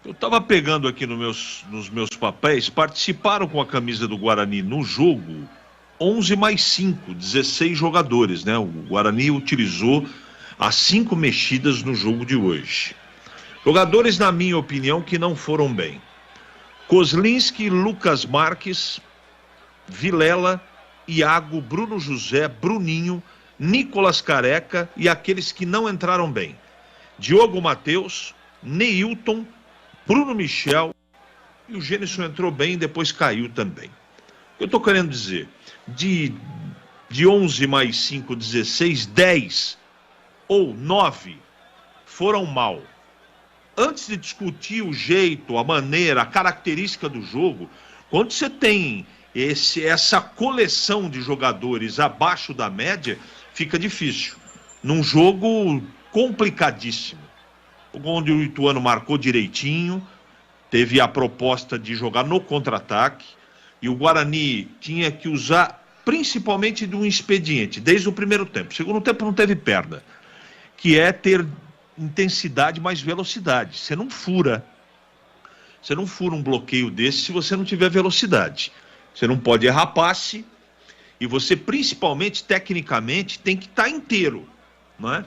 Eu estava pegando aqui nos meus papéis, participaram com a camisa do Guarani no jogo 11 mais 5, 16 jogadores, né? O Guarani utilizou as 5 mexidas no jogo de hoje. Jogadores, na minha opinião, que não foram bem: Kozlinski, Lucas Marques, Vilela, Iago, Bruno José, Bruninho, Nicolas Careca e aqueles que não entraram bem: Diogo Matheus, Neilton, Bruno Michel, e o Gênison entrou bem e depois caiu também. O que eu estou querendo dizer? De 11 mais 5, 16, 10 ou 9 foram mal. Antes de discutir o jeito, a maneira, a característica do jogo, quando você tem essa coleção de jogadores abaixo da média, fica difícil. Num jogo complicadíssimo, onde o Ituano marcou direitinho, teve a proposta de jogar no contra-ataque, e o Guarani tinha que usar principalmente de um expediente, desde o primeiro tempo. Segundo tempo não teve perda, que é ter intensidade mais velocidade. Você não fura um bloqueio desse se você não tiver velocidade. Você não pode errar passe, e você principalmente, tecnicamente, tem que estar inteiro, não é?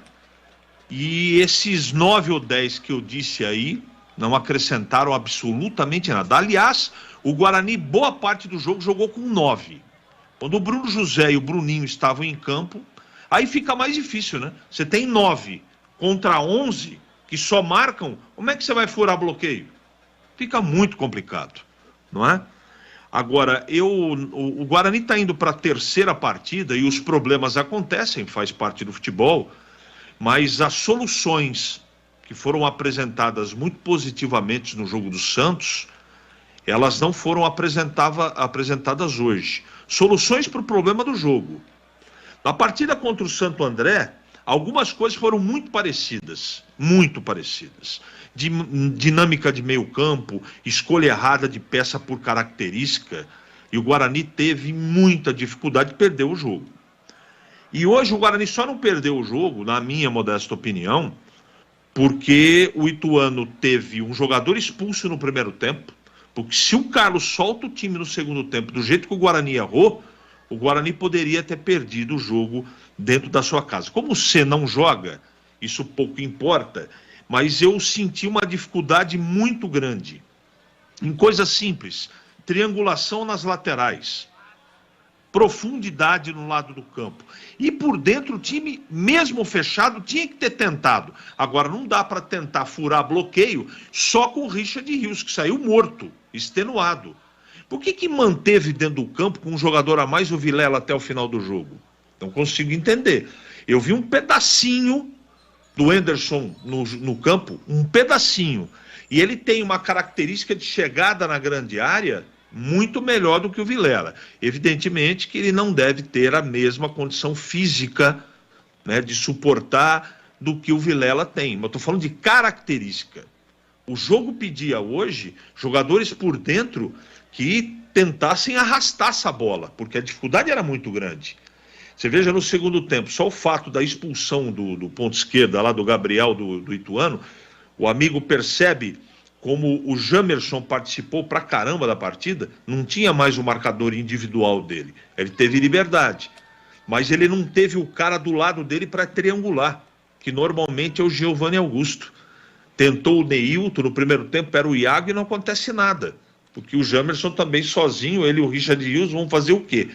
E esses 9 ou 10 que eu disse aí não acrescentaram absolutamente nada. Aliás, o Guarani, boa parte do jogo, jogou com 9. Quando o Bruno José e o Bruninho estavam em campo, aí fica mais difícil, né? Você tem 9 contra 11 que só marcam, como é que você vai furar bloqueio? Fica muito complicado, não é? Agora, o Guarani está indo para a terceira partida e os problemas acontecem, faz parte do futebol, mas as soluções que foram apresentadas muito positivamente no jogo do Santos, elas não foram apresentadas hoje. Soluções para o problema do jogo. Na partida contra o Santo André, algumas coisas foram muito parecidas. Dinâmica de meio campo, escolha errada de peça por característica, e o Guarani teve muita dificuldade de perder o jogo. E hoje o Guarani só não perdeu o jogo, na minha modesta opinião, porque o Ituano teve um jogador expulso no primeiro tempo, porque se o Carlos solta o time no segundo tempo, do jeito que o Guarani errou, o Guarani poderia ter perdido o jogo dentro da sua casa. Como você não joga, isso pouco importa, mas eu senti uma dificuldade muito grande em coisas simples: triangulação nas laterais, profundidade no lado do campo. E por dentro o time, mesmo fechado, tinha que ter tentado. Agora não dá para tentar furar bloqueio só com o Richard Rios, que saiu morto, extenuado. Por que manteve dentro do campo com um jogador a mais o Vilela até o final do jogo? Não consigo entender. Eu vi um pedacinho do Henderson no campo, um pedacinho. E ele tem uma característica de chegada na grande área muito melhor do que o Vilela. Evidentemente que ele não deve ter a mesma condição física, né, de suportar do que o Vilela tem. Mas eu estou falando de característica. O jogo pedia hoje jogadores por dentro que tentassem arrastar essa bola, porque a dificuldade era muito grande. Você veja no segundo tempo, só o fato da expulsão do ponto esquerda lá do Gabriel do Ituano, o amigo percebe como o Jamerson participou pra caramba da partida, não tinha mais o marcador individual dele. Ele teve liberdade, mas ele não teve o cara do lado dele para triangular, que normalmente é o Giovanni Augusto. Tentou o Neilton no primeiro tempo, era o Iago, e não acontece nada, porque o Jamerson também sozinho, ele e o Richard Rios vão fazer o quê?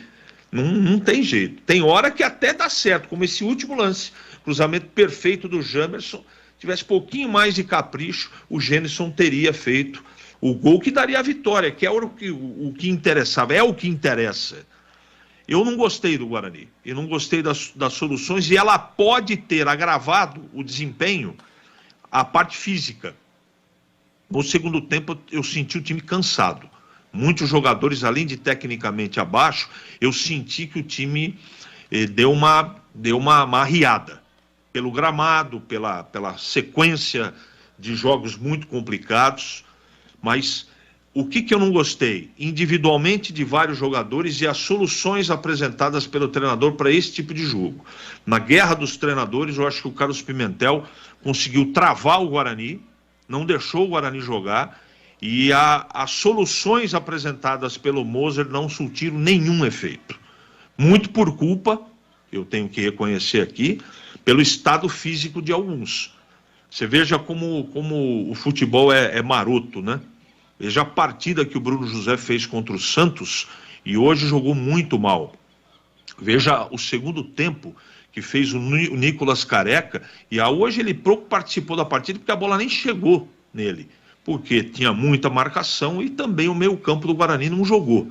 Não tem jeito. Tem hora que até dá certo, como esse último lance, cruzamento perfeito do Jamerson. Tivesse pouquinho mais de capricho, o Gênison teria feito o gol que daria a vitória, que é o que interessava, é o que interessa. Eu não gostei do Guarani, eu não gostei das soluções, e ela pode ter agravado o desempenho, a parte física. No segundo tempo eu senti o time cansado. Muitos jogadores, além de tecnicamente abaixo, eu senti que o time deu uma arriada. Pelo gramado, pela sequência de jogos muito complicados. Mas o que eu não gostei? Individualmente de vários jogadores e as soluções apresentadas pelo treinador para esse tipo de jogo. Na guerra dos treinadores, eu acho que o Carlos Pimentel conseguiu travar o Guarani não deixou o Guarani jogar, e as soluções apresentadas pelo Moser não surtiram nenhum efeito. Muito por culpa, eu tenho que reconhecer aqui, pelo estado físico de alguns. Você veja como o futebol é maroto, né? Veja a partida que o Bruno José fez contra o Santos e hoje jogou muito mal. Veja o segundo tempo que fez o Nicolas Careca, e hoje ele pouco participou da partida porque a bola nem chegou nele, porque tinha muita marcação e também o meio-campo do Guarani não jogou.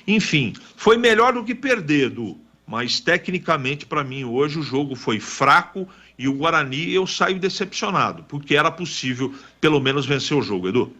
Enfim, foi melhor do que perder, Edu, mas tecnicamente para mim hoje o jogo foi fraco e o Guarani eu saio decepcionado, porque era possível pelo menos vencer o jogo, Edu.